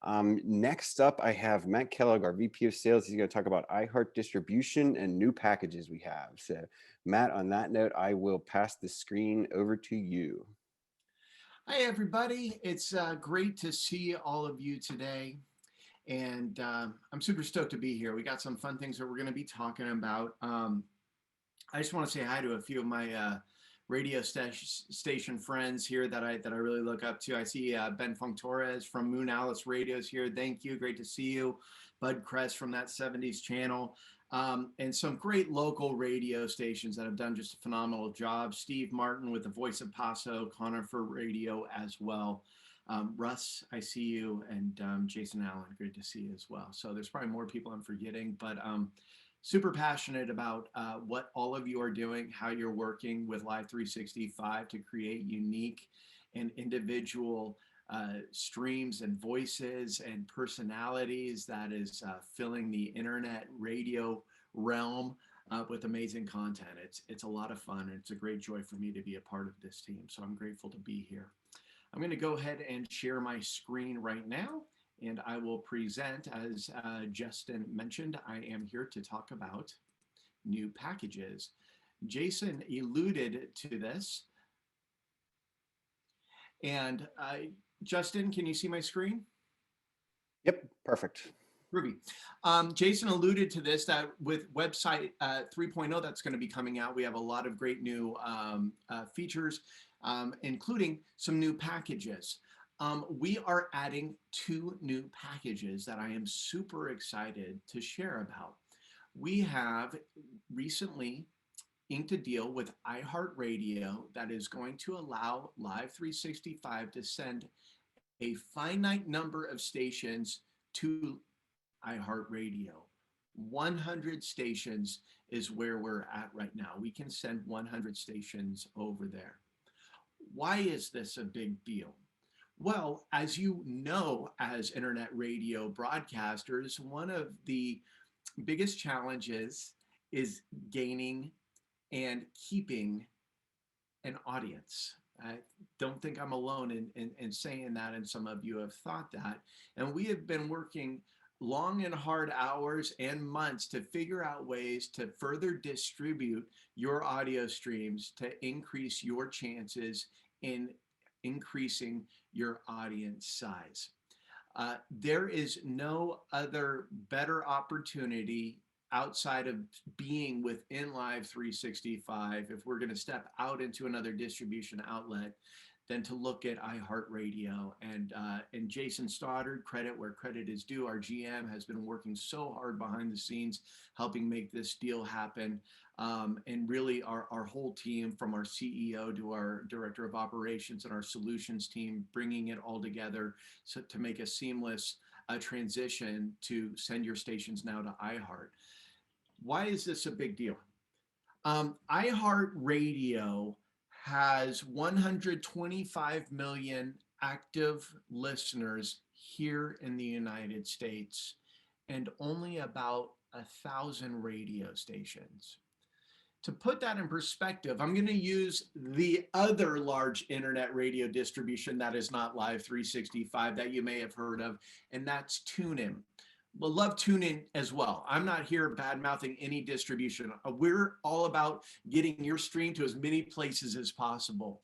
Next up, I have Matt Kellogg, our VP of Sales. He's going to talk about iHeart distribution and new packages we have. So, Matt, on that note, I will pass the screen over to you. Hi, everybody. It's great to see all of you today. And I'm super stoked to be here. We got some fun things that we're going to be talking about. I just want to say hi to a few of my radio station friends here that I really look up to. I see Ben Funk Torres from Moon Alice Radios here. Thank you. Great to see you. Bud Crest from that 70s channel. And some great local radio stations that have done just a phenomenal job. Steve Martin with the Voice of Paso, Conifer Radio as well. Russ, I see you, and Jason Allen, great to see you as well. So there's probably more people I'm forgetting, but super passionate about what all of you are doing, how you're working with Live365 to create unique and individual streams and voices and personalities that is filling the internet radio realm with amazing content. It's a lot of fun, and it's a great joy for me to be a part of this team. So I'm grateful to be here. I'm going to go ahead and share my screen right now, and I will present, as Justin mentioned, I am here to talk about new packages. Jason alluded to this. And Justin, can you see my screen? Yep, perfect. Ruby. Jason alluded to this, that with website 3.0 that's going to be coming out, we have a lot of great new features, including some new packages. We are adding 2 new packages that I am super excited to share about. We have recently inked a deal with iHeartRadio that is going to allow Live365 to send a finite number of stations to iHeartRadio. 100 stations is where we're at right now. We can send 100 stations over there. Why is this a big deal? Well, as you know, as internet radio broadcasters, one of the biggest challenges is gaining and keeping an audience. I don't think I'm alone in saying that, and some of you have thought that. And we have been working long and hard hours and months to figure out ways to further distribute your audio streams to increase your chances in increasing your audience size. There is no other better opportunity outside of being within Live365, if we're going to step out into another distribution outlet, than to look at iHeartRadio. And Jason Stoddard, credit where credit is due, our GM, has been working so hard behind the scenes, helping make this deal happen. And really our whole team, from our CEO to our director of operations and our solutions team, bringing it all together so to make a seamless transition to send your stations now to iHeart. Why is this a big deal? iHeartRadio has 125 million active listeners here in the United States and only about 1,000 radio stations. To put that in perspective, I'm going to use the other large internet radio distribution that is not Live365 that you may have heard of, and that's TuneIn. Well, love TuneIn as well. I'm not here bad-mouthing any distribution. We're all about getting your stream to as many places as possible.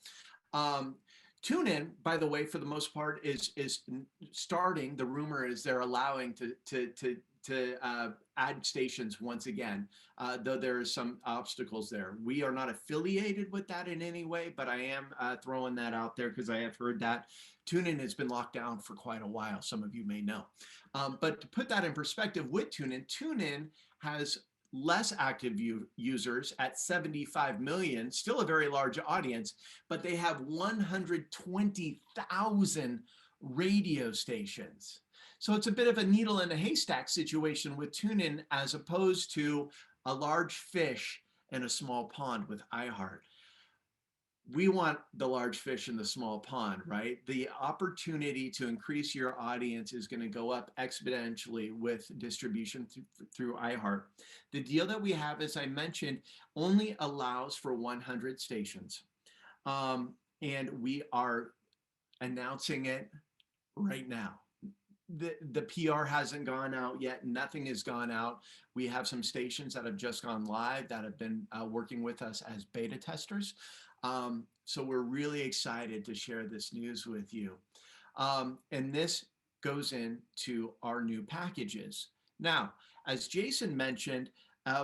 TuneIn, by the way, for the most part, is starting. The rumor is they're allowing to add stations once again, though there are some obstacles there. We are not affiliated with that in any way, but I am throwing that out there because I have heard that TuneIn has been locked down for quite a while. Some of you may know. But to put that in perspective with TuneIn has less active users at 75 million, still a very large audience, but they have 120,000 radio stations. So it's a bit of a needle in a haystack situation with TuneIn as opposed to a large fish in a small pond with iHeart. We want the large fish in the small pond, right? The opportunity to increase your audience is going to go up exponentially with distribution through iHeart. The deal that we have, as I mentioned, only allows for 100 stations. And we are announcing it right now. the PR hasn't gone out yet. Nothing has gone out. We have some stations that have just gone live that have been working with us as beta testers. So we're really excited to share this news with you. And this goes into our new packages. Now, as Jason mentioned,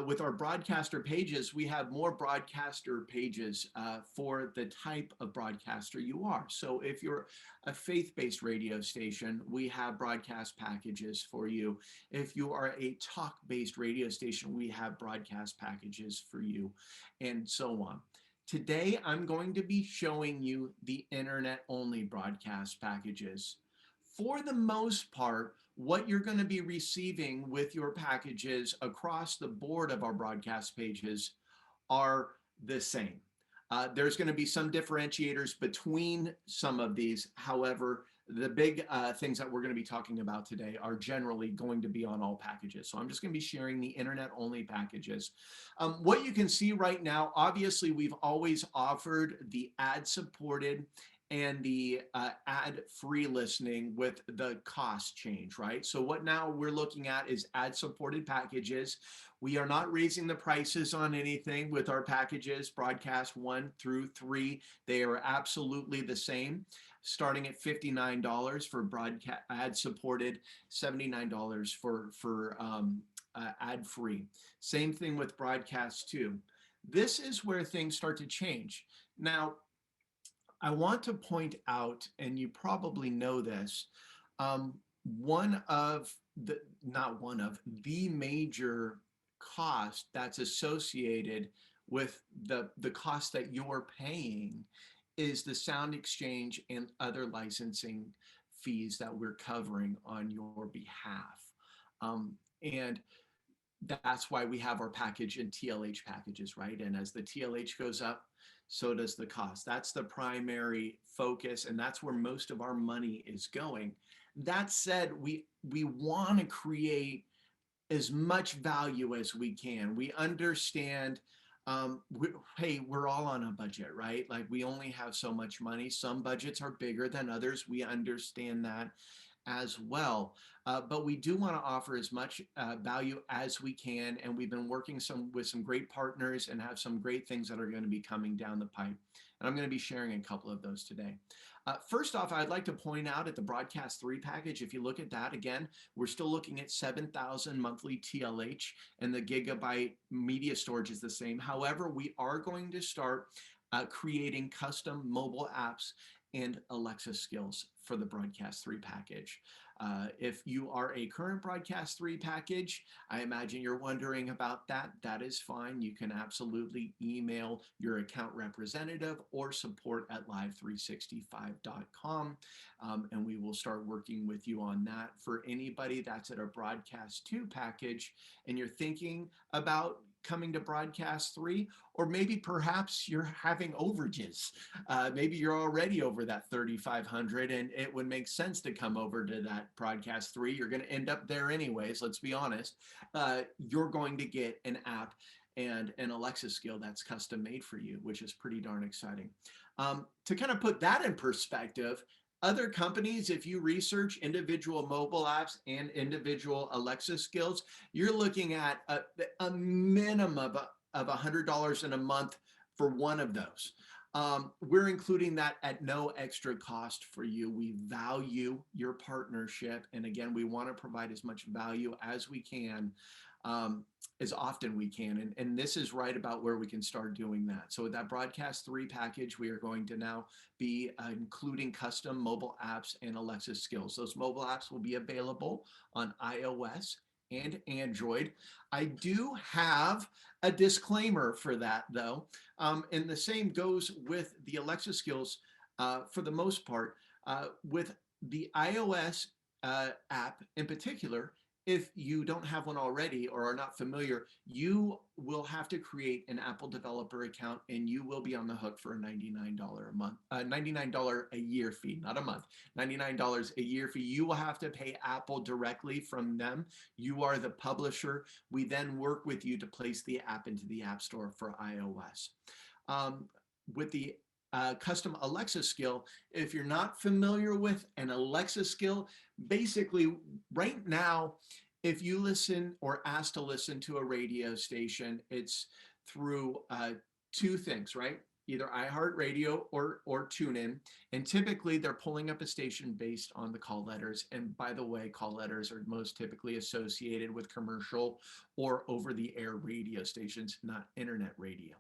with our broadcaster pages, we have more broadcaster pages for the type of broadcaster you are. So if you're a faith-based radio station, we have broadcast packages for you. If you are a talk-based radio station, we have broadcast packages for you, and so on. Today, I'm going to be showing you the internet-only broadcast packages. For the most part, what you're going to be receiving with your packages across the board of our broadcast pages are the same. There's going to be some differentiators between some of these. However, the big things that we're going to be talking about today are generally going to be on all packages. So I'm just going to be sharing the internet-only packages. What you can see right now, obviously, we've always offered the ad-supported and the ad-free listening with the cost change, right? So what now we're looking at is ad-supported packages. We are not raising the prices on anything with our packages, broadcast 1 through 3. They are absolutely the same, starting at $59 for broadcast ad-supported, $79 for ad-free. Same thing with broadcast 2. This is where things start to change. Now, I want to point out, and you probably know this, the major cost that's associated with the cost that you're paying is the sound exchange and other licensing fees that we're covering on your behalf. And that's why we have our package and TLH packages, right? And as the TLH goes up, so does the cost. That's the primary focus, and that's where most of our money is going. That said, we want to create as much value as we can. We understand, hey, we're all on a budget, right? Like we only have so much money. Some budgets are bigger than others. We understand that as well. But we do want to offer as much value as we can. And we've been working with some great partners and have some great things that are going to be coming down the pipe. And I'm going to be sharing a couple of those today. First off, I'd like to point out at the Broadcast 3 package, if you look at that again, we're still looking at 7,000 monthly TLH, and the gigabyte media storage is the same. However, we are going to start creating custom mobile apps and Alexa skills for the Broadcast 3 package. If you are a current Broadcast 3 package, I imagine you're wondering about that. That is fine. You can absolutely email your account representative or support at live365.com, and we will start working with you on that. For anybody that's at a Broadcast 2 package and you're thinking about coming to Broadcast 3, or maybe perhaps you're having overages. Maybe you're already over that 3,500 and it would make sense to come over to that Broadcast 3. You're going to end up there anyways, let's be honest. You're going to get an app and an Alexa skill that's custom made for you, which is pretty darn exciting. To kind of put that in perspective, other companies, if you research individual mobile apps and individual Alexa skills, you're looking at a minimum of $100 in a month for one of those. We're including that at no extra cost for you. We value your partnership. And again, we want to provide as much value as we can, as often we can. And this is right about where we can start doing that. So with that Broadcast 3 package, we are going to now be including custom mobile apps and Alexa skills. Those mobile apps will be available on iOS and Android. I do have a disclaimer for that though. And the same goes with the Alexa skills for the most part. With the iOS app in particular, if you don't have one already or are not familiar, you will have to create an Apple developer account and you will be on the hook for a $99 a month, $99 a year fee, not a month, $99 a year fee. You will have to pay Apple directly from them. You are the publisher. We then work with you to place the app into the App Store for iOS. With the custom Alexa skill. If you're not familiar with an Alexa skill, basically right now, if you listen or ask to listen to a radio station, it's through two things, right? Either iHeartRadio or TuneIn. And typically they're pulling up a station based on the call letters. And by the way, call letters are most typically associated with commercial or over-the-air radio stations, not internet radio.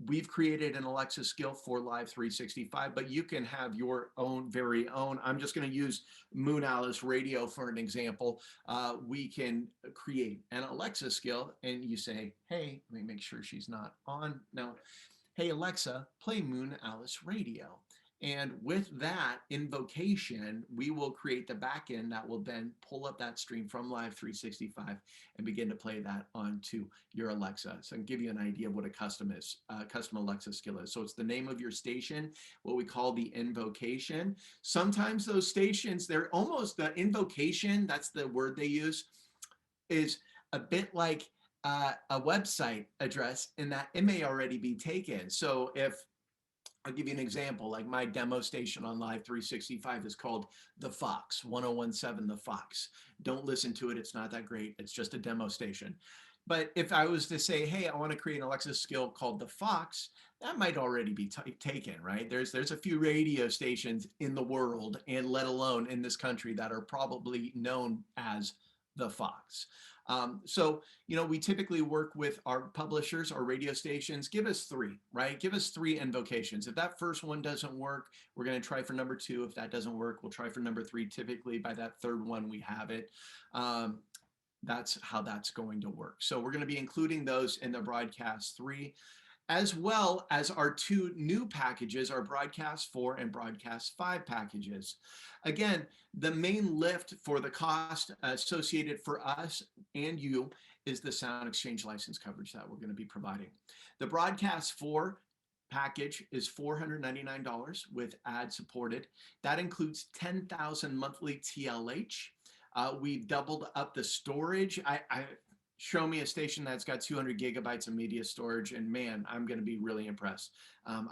We've created an Alexa skill for Live365, but you can have your own very own. I'm just going to use Moon Alice Radio for an example. We can create an Alexa skill and you say, hey, let me make sure she's not on. No. Hey, Alexa, play Moon Alice Radio. And with that invocation, we will create the backend that will then pull up that stream from Live365 and begin to play that onto your Alexa. So I can give you an idea of what a custom Alexa skill is. So it's the name of your station, what we call the invocation. Sometimes those stations, they're almost the invocation, that's the word they use, is a bit like a website address in that it may already be taken. So if I'll give you an example, like my demo station on Live365 is called The Fox, 1017 The Fox. Don't listen to it, it's not that great, it's just a demo station. But if I was to say, hey, I want to create an Alexa skill called The Fox, that might already be taken, right? There's a few radio stations in the world, and let alone in this country, that are probably known as The Fox. So, we typically work with our publishers, our radio stations. Give us three, right? Give us three invocations. If that first one doesn't work, we're going to try for number two. If that doesn't work, we'll try for number three. Typically by that third one, we have it. That's how that's going to work. So we're going to be including those in the broadcast 3, as well as our 2 new packages, our broadcast 4 and broadcast 5 packages. Again, the main lift for the cost associated for us and you is the sound exchange license coverage that we're going to be providing. The broadcast 4 package is $499 with ad supported. That includes 10,000 monthly TLH. We've doubled up the storage. Show me a station that's got 200 gigabytes of media storage, and man, I'm going to be really impressed. I'm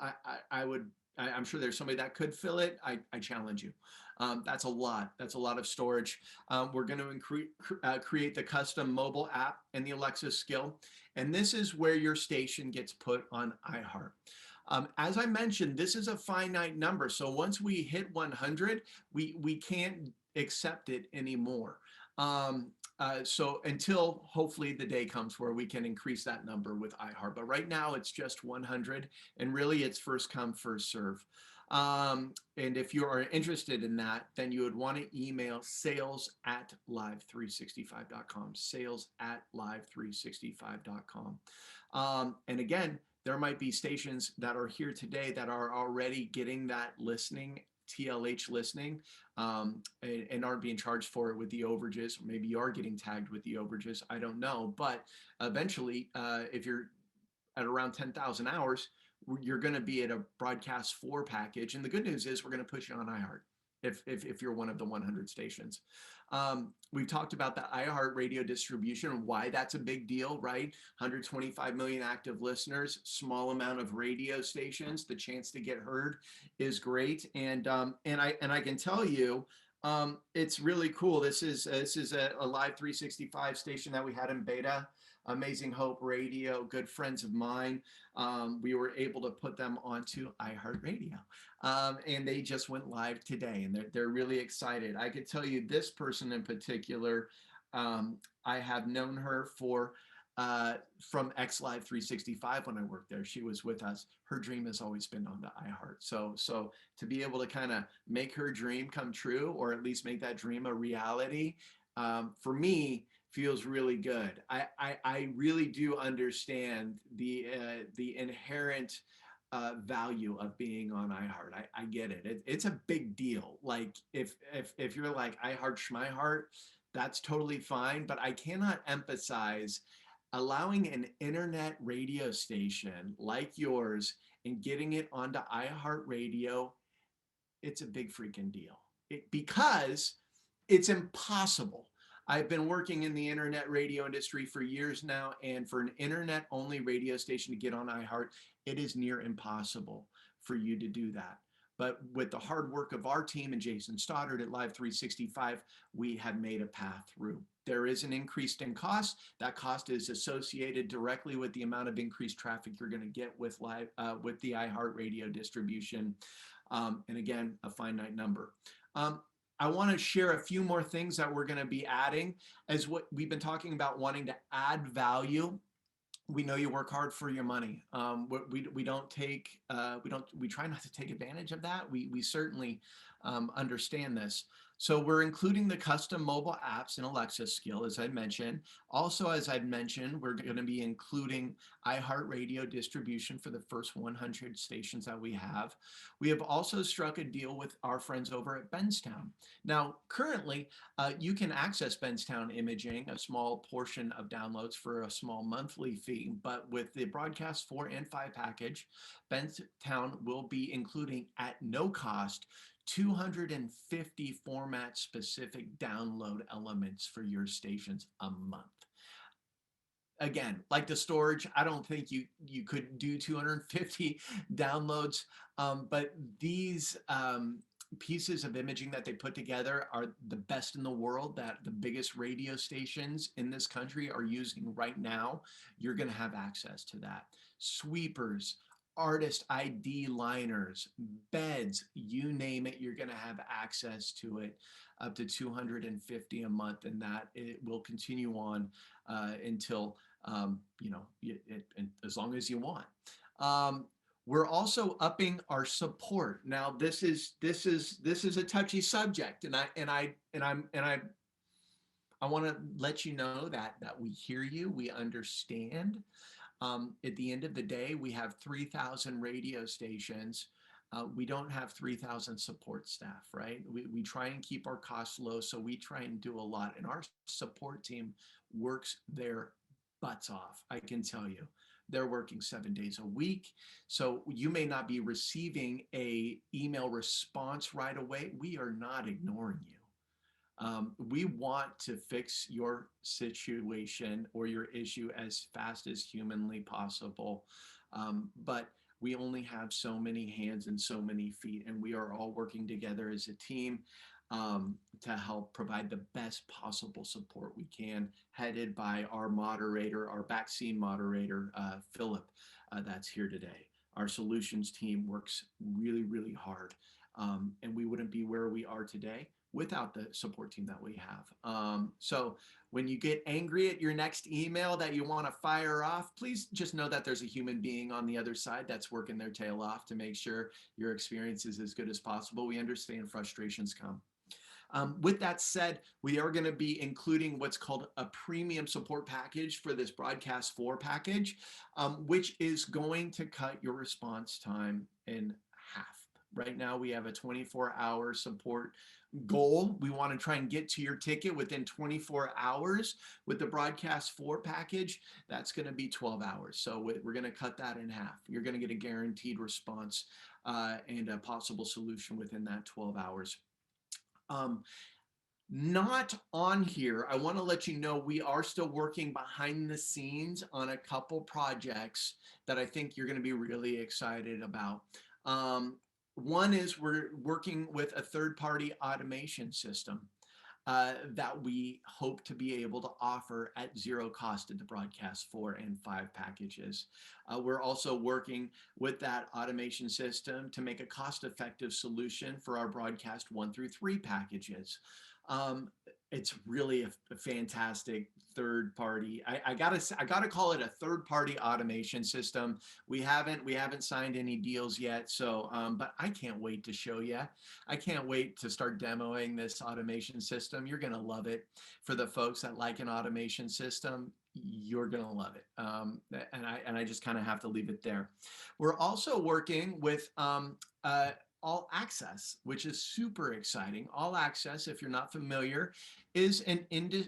sure there's somebody that could fill it. I challenge you. That's a lot. That's a lot of storage. We're going to create the custom mobile app and the Alexa skill. And this is where your station gets put on iHeart. As I mentioned, this is a finite number. So once we hit 100, we can't accept it anymore. So until hopefully the day comes where we can increase that number with iHeart. But right now it's just 100, and really it's first come, first serve. And if you are interested in that, then you would want to email sales@live365.com, sales@live365.com. And again, there might be stations that are here today that are already getting that listening, TLH listening, and aren't being charged for it with the overages. Or maybe you are getting tagged with the overages. I don't know. But eventually, if you're at around 10,000 hours, you're going to be at a broadcast 4 package. And the good news is we're going to push you on iHeart if you're one of the 100 stations. We've talked about the iHeartRadio distribution and why that's a big deal, right? 125 million active listeners, small amount of radio stations. The chance to get heard is great, and I can tell you, it's really cool. This is a Live365 station that we had in beta. Amazing Hope Radio, good friends of mine. We were able to put them onto iHeartRadio, and they just went live today, and they're really excited. I could tell you this person in particular, I have known her from Live365 when I worked there. She was with us. Her dream has always been on the iHeart. So to be able to kind of make her dream come true, or at least make that dream a reality, for me, feels really good. I really do understand the inherent value of being on iHeart. I get it. It's a big deal. Like if you're like iHeart Schmeiheart, that's totally fine. But I cannot emphasize allowing an internet radio station like yours and getting it onto iHeartRadio. It's a big freaking deal. Because it's impossible. I've been working in the internet radio industry for years now, and for an internet-only radio station to get on iHeart, it is near impossible for you to do that. But with the hard work of our team and Jason Stoddard at Live365, we have made a path through. There is an increase in cost. That cost is associated directly with the amount of increased traffic you're going to get with with the iHeartRadio distribution. And again, a finite number. I want to share a few more things that we're going to be adding as what we've been talking about, wanting to add value. We know you work hard for your money. We don't take we try not to take advantage of that. We certainly understand this. So we're including the custom mobile apps in Alexa skill, as I mentioned. Also, as I've mentioned, we're going to be including iHeartRadio distribution for the first 100 stations that we have. We have also struck a deal with our friends over at Benstown. Now, currently, you can access Benstown imaging, a small portion of downloads for a small monthly fee, but with the Broadcast 4 and 5 package, Benstown will be including at no cost 250 format specific download elements for your stations a month. Again, like the storage, I don't think you could do 250 downloads, but these pieces of imaging that they put together are the best in the world, that the biggest radio stations in this country are using right now. You're going to have access to that. Sweepers, artist ID liners, beds, you name it, you're going to have access to it, up to 250 a month, and that it will continue on until as long as you want. We're also upping our support. Now, this is a touchy subject, and I want to let you know that we hear you, we understand. At the end of the day, we have 3,000 radio stations. We don't have 3,000 support staff, right? We try and keep our costs low, so we try and do a lot. And our support team works their butts off, I can tell you. They're working 7 days a week. So you may not be receiving an email response right away. We are not ignoring you. We want to fix your situation or your issue as fast as humanly possible. But we only have so many hands and so many feet, and we are all working together as a team to help provide the best possible support we can, headed by our moderator, our backseat moderator, Philip, that's here today. Our solutions team works really, really hard, and we wouldn't be where we are today without the support team that we have. So when you get angry at your next email that you want to fire off, please just know that there's a human being on the other side that's working their tail off to make sure your experience is as good as possible. We understand frustrations come. With that said, we are going to be including what's called a premium support package for this Broadcast 4 package, which is going to cut your response time in half. Right now, we have a 24-hour support goal. We want to try and get to your ticket within 24 hours. With the Broadcast 4 package, that's going to be 12 hours. So we're going to cut that in half. You're going to get a guaranteed response and a possible solution within that 12 hours. Not on here, I want to let you know we are still working behind the scenes on a couple projects that I think you're going to be really excited about. One is we're working with a third-party automation system that we hope to be able to offer at zero cost in the Broadcast 4 and 5 packages. We're also working with that automation system to make a cost-effective solution for our Broadcast 1 through 3 packages. It's really a fantastic third party. I gotta call it a third party automation system. We haven't signed any deals yet. So, but I can't wait to show you. I can't wait to start demoing this automation system. You're gonna love it. For the folks that like an automation system, you're gonna love it. And I just kind of have to leave it there. We're also working with All Access, which is super exciting. All Access, if you're not familiar, is an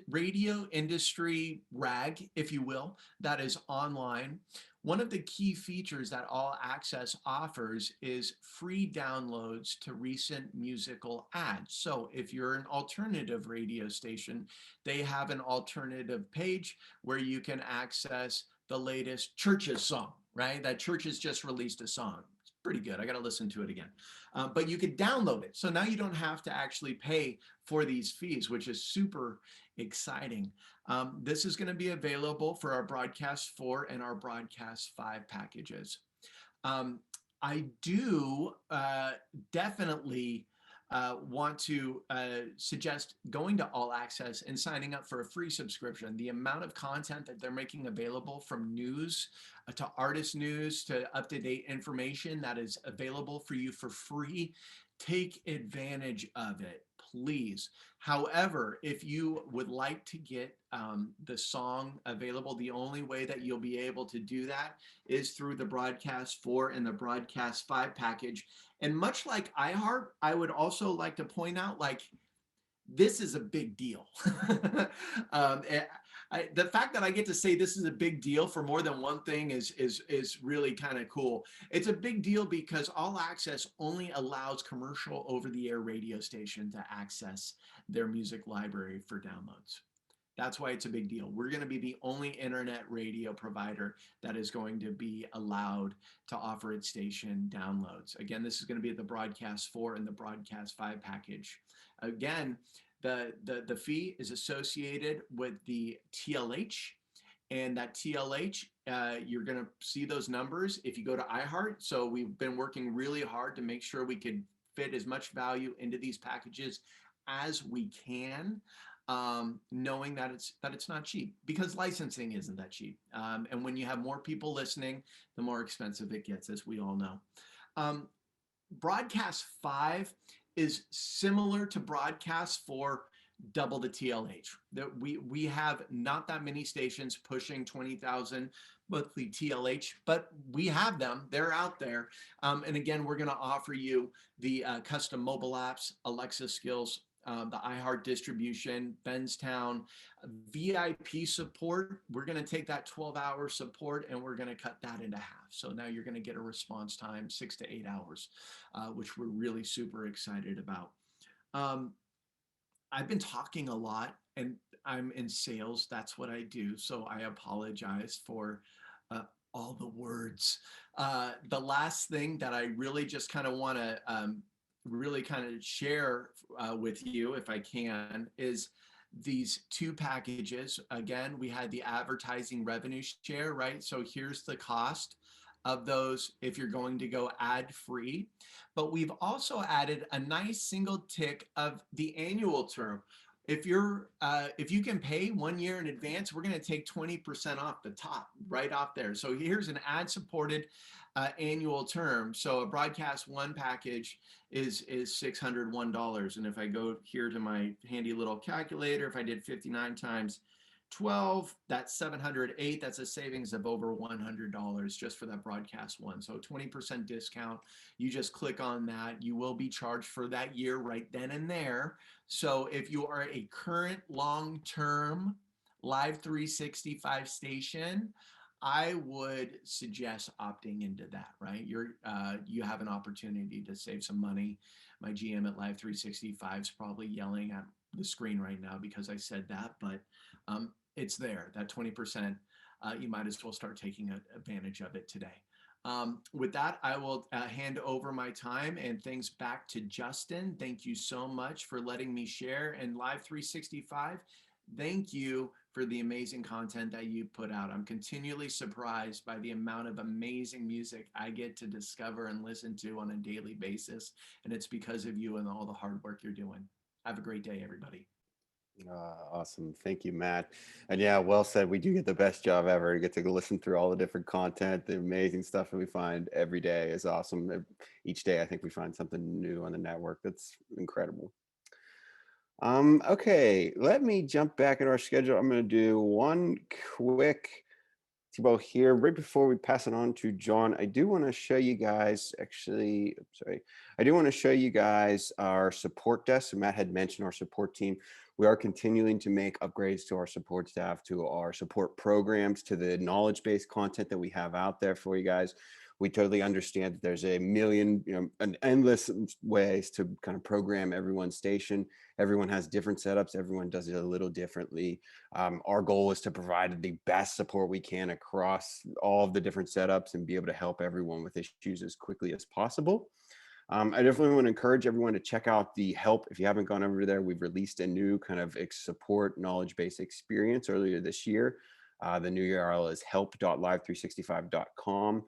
radio industry rag, if you will, that is online. One of the key features that All Access offers is free downloads to recent musical ads. So if you're an alternative radio station, they have an alternative page where you can access the latest Church's song, right? That Church's just released a song. pretty good. I got to listen to it again. But you could download it. So now you don't have to actually pay for these fees, which is super exciting. This is going to be available for our Broadcast 4 and our Broadcast 5 packages. I do definitely want to suggest going to All Access and signing up for a free subscription. The amount of content that they're making available, from news to artist news to up-to-date information that is available for you for free, take advantage of it, please. However, if you would like to get the song available, the only way that you'll be able to do that is through the Broadcast 4 and the Broadcast 5 package. And much like iHeart, I would also like to point out, like, this is a big deal. The fact that I get to say this is a big deal for more than one thing is really kind of cool. It's a big deal because All Access only allows commercial over-the-air radio station to access their music library for downloads. That's why it's a big deal. We're going to be the only internet radio provider that is going to be allowed to offer its station downloads. Again, this is going to be the Broadcast 4 and the Broadcast 5 package. Again, the fee is associated with the TLH, and that TLH, you're going to see those numbers if you go to iHeart. So we've been working really hard to make sure we could fit as much value into these packages as we can. Knowing that it's not cheap, because licensing isn't that cheap. And when you have more people listening, the more expensive it gets, as we all know. Broadcast 5 is similar to Broadcast 4, double the TLH. That we have not that many stations pushing 20,000 monthly TLH, but we have them. They're out there. And again, we're going to offer you the custom mobile apps, Alexa skills, the iHeart distribution, Benstown, VIP support. We're going to take that 12-hour support and we're going to cut that into half. So now you're going to get a response time 6 to 8 hours, which we're really super excited about. I've been talking a lot, and I'm in sales. That's what I do. So I apologize for all the words. The last thing that I really just kind of want to really kind of share with you, if I can, is these two packages. Again, we had the advertising revenue share, right? So here's the cost of those if you're going to go ad free. But we've also added a nice single tick of the annual term. If you can pay 1 year in advance, we're going to take 20% off the top, right off there. So here's an ad-supported annual term. So a Broadcast 1 package is $601. And if I go here to my handy little calculator, if I did 59 times 12, that's 708. That's a savings of over $100 just for that Broadcast 1. So 20% discount. You just click on that. You will be charged for that year right then and there. So if you are a current long-term Live365 station, I would suggest opting into that, right? You have an opportunity to save some money. My GM at Live365 is probably yelling at the screen right now because I said that, but it's there, that 20%. You might as well start taking advantage of it today. With that, I will hand over my time and things back to Justin. Thank you so much for letting me share. And Live365, thank you for the amazing content that you put out. I'm continually surprised by the amount of amazing music I get to discover and listen to on a daily basis. And it's because of you and all the hard work you're doing. Have a great day, everybody. Awesome. Thank you, Matt. And yeah, well said. We do get the best job ever. We get to listen through all the different content, the amazing stuff that we find every day is awesome. Each day, I think we find something new on the network. That's incredible. Okay, let me jump back into our schedule. I'm going to do one quick Thibaut here. Right before we pass it on to John, I do want to show you guys, I do want to show you guys our support desk. So Matt had mentioned our support team. We are continuing to make upgrades to our support staff, to our support programs, to the knowledge-based content that we have out there for you guys. We totally understand that there's a million, an endless ways to kind of program everyone's station. Everyone has different setups. Everyone does it a little differently. Our goal is to provide the best support we can across all of the different setups and be able to help everyone with issues as quickly as possible. I definitely want to encourage everyone to check out the help. If you haven't gone over there, we've released a new kind of support knowledge base experience earlier this year. The new URL is help.live365.com.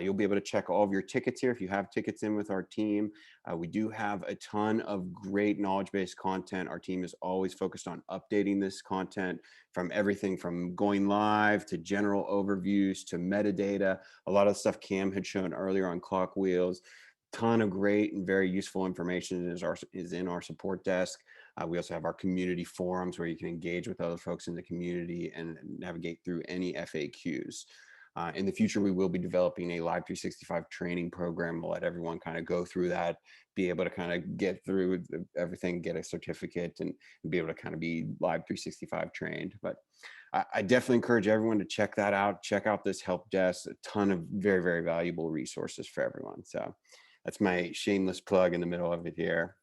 You'll be able to check all of your tickets here if you have tickets in with our team. We do have a ton of great knowledge-based content. Our team is always focused on updating this content, from everything from going live to general overviews to metadata. A lot of the stuff Cam had shown earlier on Clock Wheels. Ton of great and very useful information is in our support desk. We also have our community forums where you can engage with other folks in the community and navigate through any FAQs. In the future, we will be developing a Live 365 training program. We'll let everyone kind of go through that, be able to kind of get through everything, get a certificate, and be able to kind of be Live 365 trained. But I definitely encourage everyone to check that out. Check out this help desk, a ton of very, very valuable resources for everyone. So that's my shameless plug in the middle of it here.